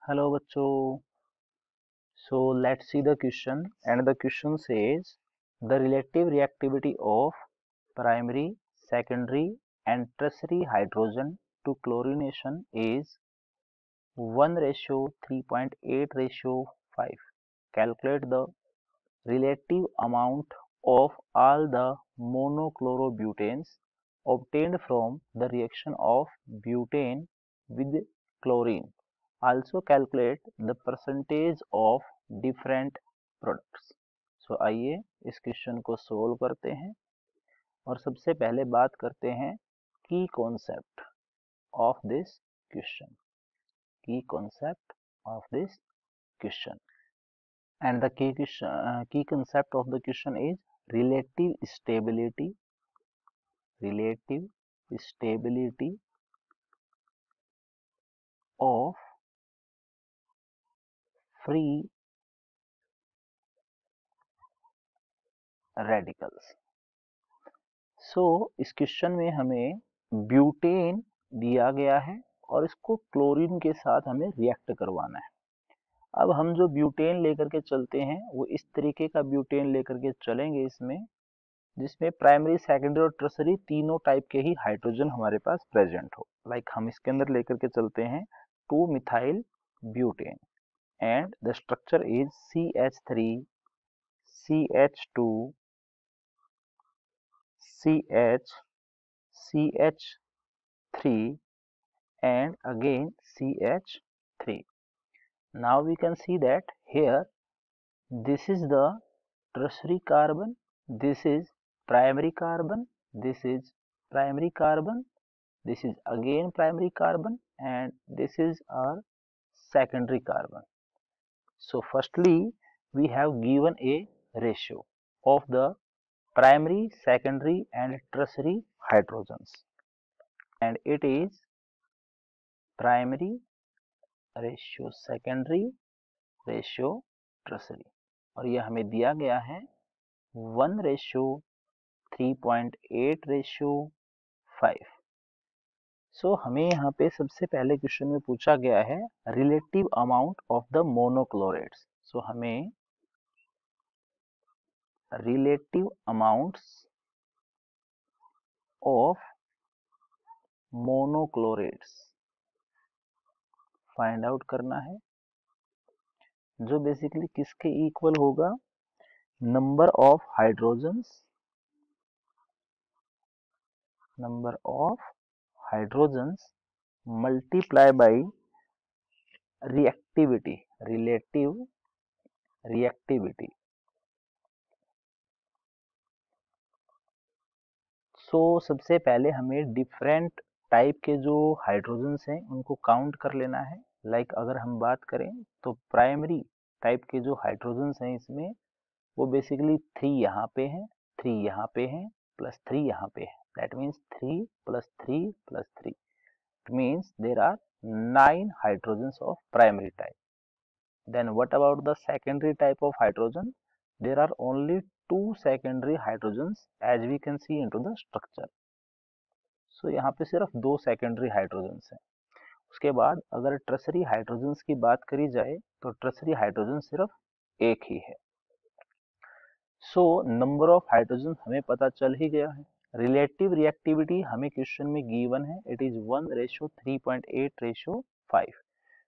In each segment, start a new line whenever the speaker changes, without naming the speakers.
Hello बच्चों. So let's see the question, and the question says the relative reactivity of primary, secondary and tertiary hydrogen to chlorination is 1:3.8:5. Calculate the relative amount of all the monochlorobutanes obtained from the reaction of butane with chlorine. Also calculate the percentage of different products. So आइए इस question को solve करते हैं और सबसे पहले बात करते हैं की कॉन्सेप्ट ऑफ दिस क्वेश्चन. की concept of this question, and the key concept of the question is relative stability of free radicals. इस क्वेश्चन में हमें ब्यूटेन दिया गया है और इसको क्लोरीन के साथ हमें रिएक्ट करवाना है. अब हम जो ब्यूटेन लेकर के चलते हैं वो इस तरीके का ब्यूटेन लेकर के चलेंगे इसमें, जिसमें प्राइमरी, सेकेंडरी और टर्सरी तीनों टाइप के ही हाइड्रोजन हमारे पास प्रेजेंट हो. लाइक हम इसके अंदर लेकर के चलते हैं 2 methyl butane and the structure is CH3 CH2 CH CH3 and again CH3. Now we can see that here this is the tertiary carbon, this is primary carbon, this is primary carbon, this is again primary carbon, and this is our secondary carbon. So firstly we have given a ratio of the primary, secondary and tertiary hydrogens, and it is primary ratio secondary ratio tertiary, और यह हमें दिया गया है 1:3.8:5. सो हमें यहाँ पे सबसे पहले क्वेश्चन में पूछा गया है relative amount of the monochlorates. So हमें relative amounts of monochlorates find out करना है, जो बेसिकली किसके इक्वल होगा, number of hydrogens multiply by reactivity, relative reactivity. So सबसे पहले हमें डिफरेंट टाइप के जो हाइड्रोजन्स हैं उनको काउंट कर लेना है. लाइक अगर हम बात करें तो प्राइमरी टाइप के जो हाइड्रोजन्स हैं इसमें वो बेसिकली 3 यहाँ पे हैं, 3 यहाँ पे हैं, प्लस 3 यहाँ पे है. That means 3 + 3 + 3. It means there are 9 hydrogens of primary type. Then what about the secondary type of hydrogen? There are only 2 secondary hydrogens as we can see into the structure. So यहाँ पे सिर्फ 2 secondary hydrogens हैं. उसके बाद अगर tertiary hydrogens की बात करी जाए तो टर्सरी हाइड्रोजन सिर्फ एक ही है. सो नंबर ऑफ हाइड्रोजन हमें पता चल ही गया है. रिलेटिव रिएक्टिविटी हमें क्वेश्चन में गिवन है, it is 1:3.8:5.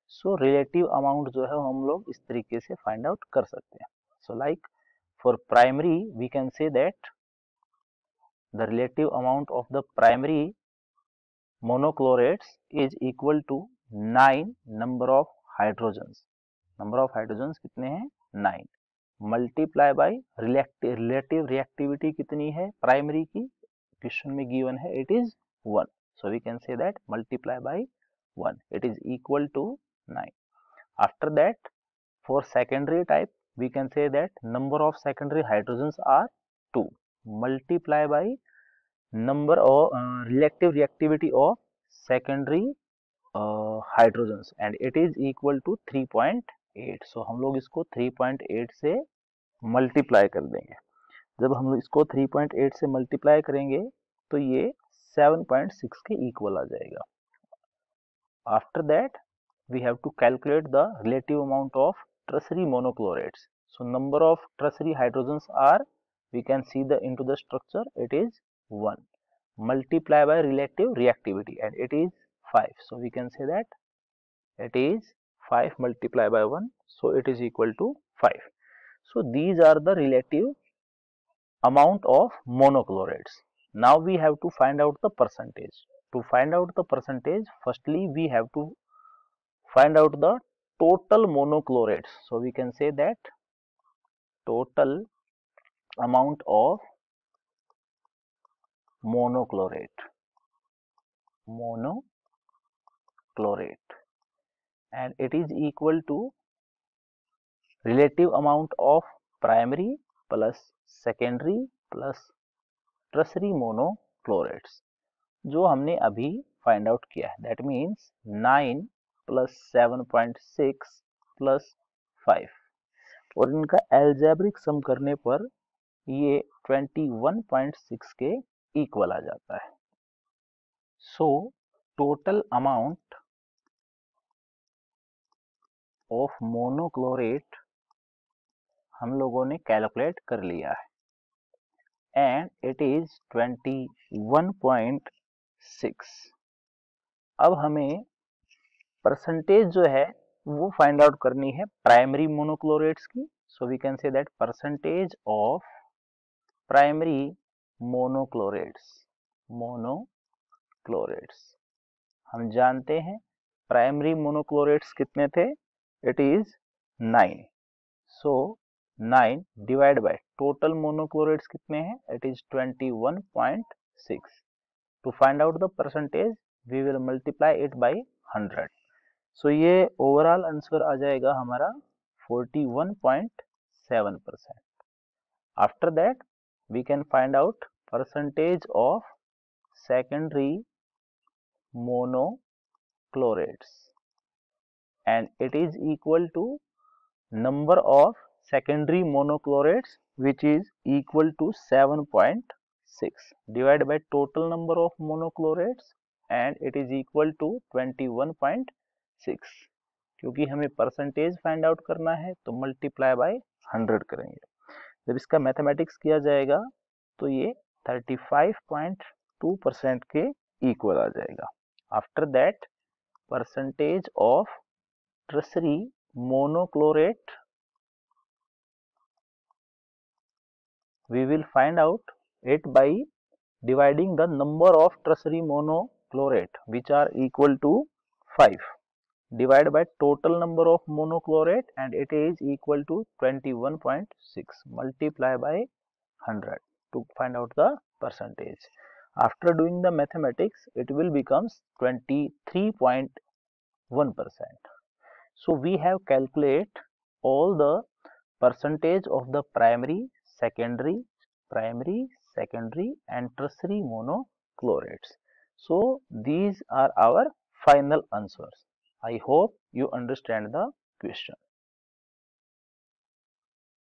So relative amount जो है हम लोग इस तरीके से फाइंड आउट कर सकते हैं. So like for primary we can say that the relative amount of the primary monochlorates is equal to 9 number of hydrogens. number of hydrogens कितने हैं? 9 multiply by relative reactivity कितनी है प्राइमरी की, question में given है it is 1. so we can say that multiply by 1, it is equal to 9. after that for secondary type we can say that number of secondary hydrogens are 2 multiply by number of relative reactivity of secondary hydrogens and it is equal to 3.8. so हम लोग इसको 3.8 से multiply कर देंगे. जब हम लोग इसको 3.8 से मल्टीप्लाई करेंगे तो ये 7.6 के इक्वल आ जाएगा. After that we have to calculate the relative amount of tertiary monochlorates. So number of tertiary hydrogens are, we can see the into the structure, it is 1 multiply by relative reactivity, and it is 5. So we can say that it is 5 multiplied by 1, so it is equal to 5. So these are the relative amount of monochlorates. Now we have to find out the percentage. To find out the percentage, firstly we have to find out the total monochlorates. So we can say that total amount of monochlorate, and it is equal to relative amount of primary plus secondary plus tertiary monochlorate जो हमने अभी find out किया है, that means 9 plus 7.6 plus 5, और इनका algebraic sum करने पर ये 21.6 के इक्वल आ जाता है. सो टोटल अमाउंट ऑफ मोनोक्लोरेट हम लोगों ने कैलकुलेट कर लिया है, एंड इट इज 21.6. अब हमें परसेंटेज जो है वो फाइंड आउट करनी है प्राइमरी मोनोक्लोरेट्स की. So we can say that percentage of primary monochlorates हम जानते हैं प्राइमरी मोनोक्लोरेट्स कितने थे, it is 9. So 9 divide by total monochlorates कितने हैं, it is 21.6. To find out the percentage we will multiply it by 100. So ये overall answer आ जाएगा हमारा 41.7%. After that we can find out percentage of secondary monochlorate, and it is equal to number of secondary monochlorate which is equal to 7.6 divided by total number of monochlorate, and it is equal to 21.6. क्योंकि हमें percentage find out करना है तो multiply by 100 करेंगे. जब इसका mathematics किया जाएगा तो ये 35.2% के इक्वल आ जाएगा. After that, percentage of tertiary monochlorate we will find out it by dividing the number of tertiary monochlorate which are equal to 5 divided by total number of monochlorate, and it is equal to 21.6 multiply by 100 to find out the percentage. After doing the mathematics, it will becomes 23.1%. So we have calculate all the percentage of the primary, secondary, and tertiary monochlorates. So these are our final answers. I hope you understand the question.